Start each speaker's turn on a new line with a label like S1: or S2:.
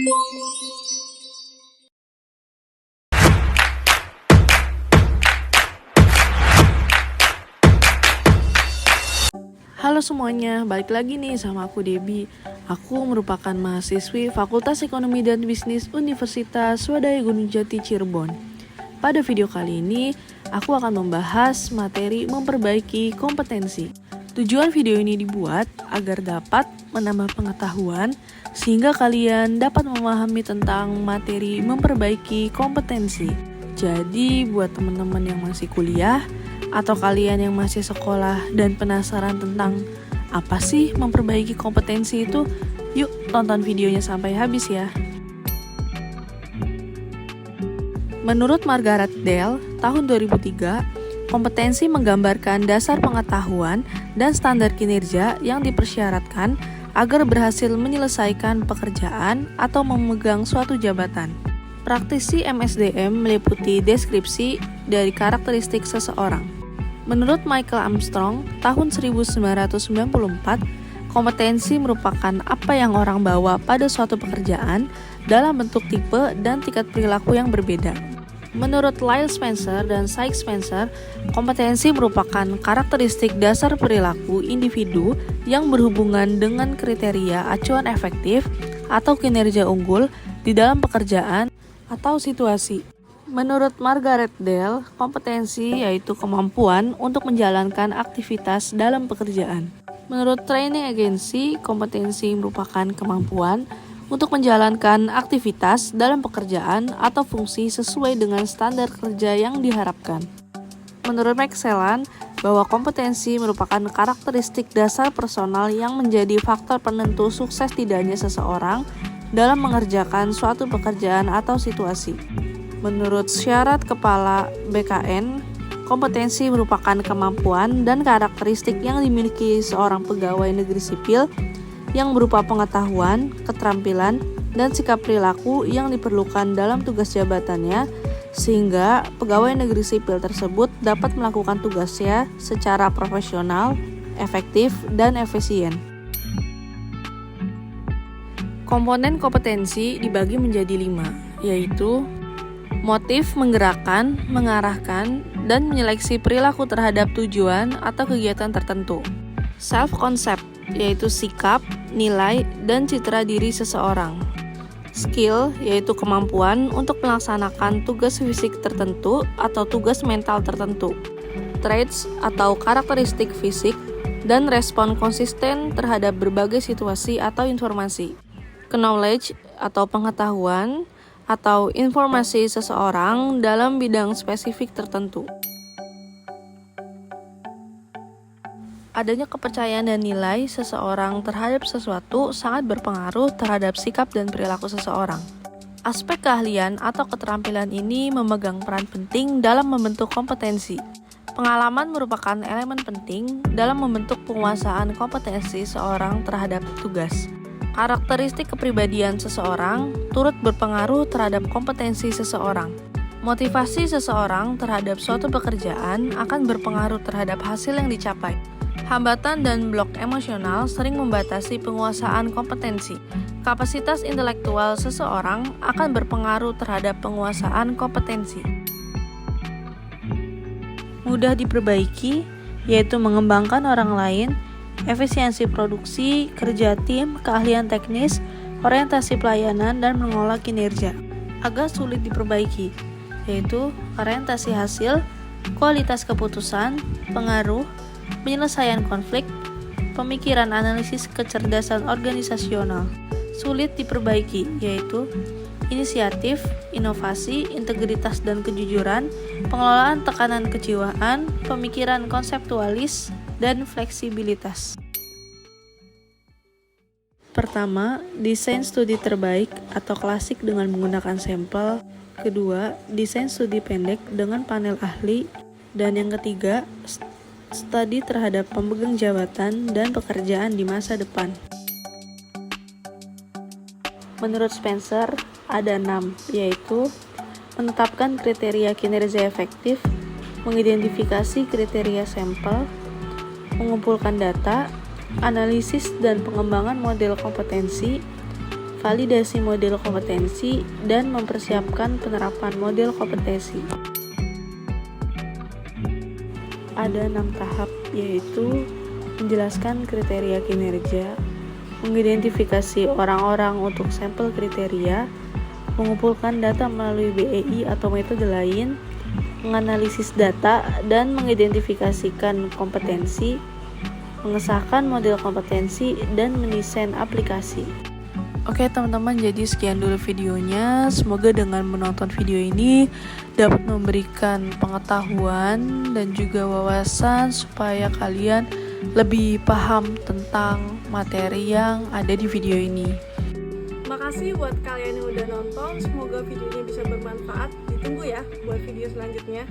S1: Halo semuanya, balik lagi nih sama aku Debbie. Aku merupakan mahasiswi Fakultas Ekonomi dan Bisnis Universitas Swadaya Gunung Jati Cirebon. Pada video kali ini, aku akan membahas materi memperbaiki kompetensi. Tujuan video ini dibuat agar dapat menambah pengetahuan sehingga kalian dapat memahami tentang materi memperbaiki kompetensi. Jadi buat teman-teman yang masih kuliah atau kalian yang masih sekolah dan penasaran tentang apa sih memperbaiki kompetensi itu, yuk tonton videonya sampai habis ya. Menurut Margaret Dale, tahun 2003, kompetensi menggambarkan dasar pengetahuan dan standar kinerja yang dipersyaratkan agar berhasil menyelesaikan pekerjaan atau memegang suatu jabatan. Praktisi MSDM meliputi deskripsi dari karakteristik seseorang. Menurut Michael Armstrong, tahun 1994, kompetensi merupakan apa yang orang bawa pada suatu pekerjaan dalam bentuk tipe dan tingkat perilaku yang berbeda. Menurut Lyle Spencer dan Sykes Spencer, kompetensi merupakan karakteristik dasar perilaku individu yang berhubungan dengan kriteria acuan efektif atau kinerja unggul di dalam pekerjaan atau situasi. Menurut Margaret Dale, kompetensi yaitu kemampuan untuk menjalankan aktivitas dalam pekerjaan. Menurut Training Agency, kompetensi merupakan kemampuan untuk menjalankan aktivitas dalam pekerjaan atau fungsi sesuai dengan standar kerja yang diharapkan. Menurut McClellan, bahwa kompetensi merupakan karakteristik dasar personal yang menjadi faktor penentu sukses tidaknya seseorang dalam mengerjakan suatu pekerjaan atau situasi. Menurut syarat kepala BKN, kompetensi merupakan kemampuan dan karakteristik yang dimiliki seorang pegawai negeri sipil yang berupa pengetahuan, keterampilan, dan sikap perilaku yang diperlukan dalam tugas jabatannya sehingga pegawai negeri sipil tersebut dapat melakukan tugasnya secara profesional, efektif, dan efisien. Komponen kompetensi dibagi menjadi 5, yaitu motif menggerakkan, mengarahkan, dan menyeleksi perilaku terhadap tujuan atau kegiatan tertentu. Self-concept, yaitu sikap, nilai, dan citra diri seseorang. Skill, yaitu kemampuan untuk melaksanakan tugas fisik tertentu atau tugas mental tertentu. Traits, atau karakteristik fisik, dan respon konsisten terhadap berbagai situasi atau informasi. Knowledge, atau pengetahuan, atau informasi seseorang dalam bidang spesifik tertentu. Adanya kepercayaan dan nilai seseorang terhadap sesuatu sangat berpengaruh terhadap sikap dan perilaku seseorang. Aspek keahlian atau keterampilan ini memegang peran penting dalam membentuk kompetensi. Pengalaman merupakan elemen penting dalam membentuk penguasaan kompetensi seorang terhadap tugas. Karakteristik kepribadian seseorang turut berpengaruh terhadap kompetensi seseorang. Motivasi seseorang terhadap suatu pekerjaan akan berpengaruh terhadap hasil yang dicapai. Hambatan dan blok emosional sering membatasi penguasaan kompetensi. Kapasitas intelektual seseorang akan berpengaruh terhadap penguasaan kompetensi. Mudah diperbaiki, yaitu mengembangkan orang lain, efisiensi produksi, kerja tim, keahlian teknis, orientasi pelayanan, dan mengolah kinerja. Agak sulit diperbaiki, yaitu orientasi hasil, kualitas keputusan, pengaruh, penyelesaian konflik, pemikiran analisis kecerdasan organisasional. Sulit diperbaiki, yaitu inisiatif, inovasi, integritas dan kejujuran, pengelolaan tekanan kejiwaan, pemikiran konseptualis, dan fleksibilitas. Pertama, desain studi terbaik atau klasik dengan menggunakan sampel. Kedua, desain studi pendek dengan panel ahli. Dan yang ketiga, studi terhadap pemegang jabatan dan pekerjaan di masa depan. Menurut Spencer, ada 6, yaitu menetapkan kriteria kinerja efektif, mengidentifikasi kriteria sampel, mengumpulkan data, analisis dan pengembangan model kompetensi, validasi model kompetensi, dan mempersiapkan penerapan model kompetensi. Ada 6 tahap, yaitu menjelaskan kriteria kinerja, mengidentifikasi orang-orang untuk sampel kriteria, mengumpulkan data melalui BEI atau metode lain, menganalisis data dan mengidentifikasikan kompetensi, mengesahkan model kompetensi, dan mendesain aplikasi. Oke teman-teman, jadi sekian dulu videonya. Semoga dengan menonton video ini dapat memberikan pengetahuan dan juga wawasan supaya kalian lebih paham tentang materi yang ada di video ini.
S2: Makasih buat kalian yang udah nonton, semoga videonya bisa bermanfaat. Ditunggu ya buat video selanjutnya.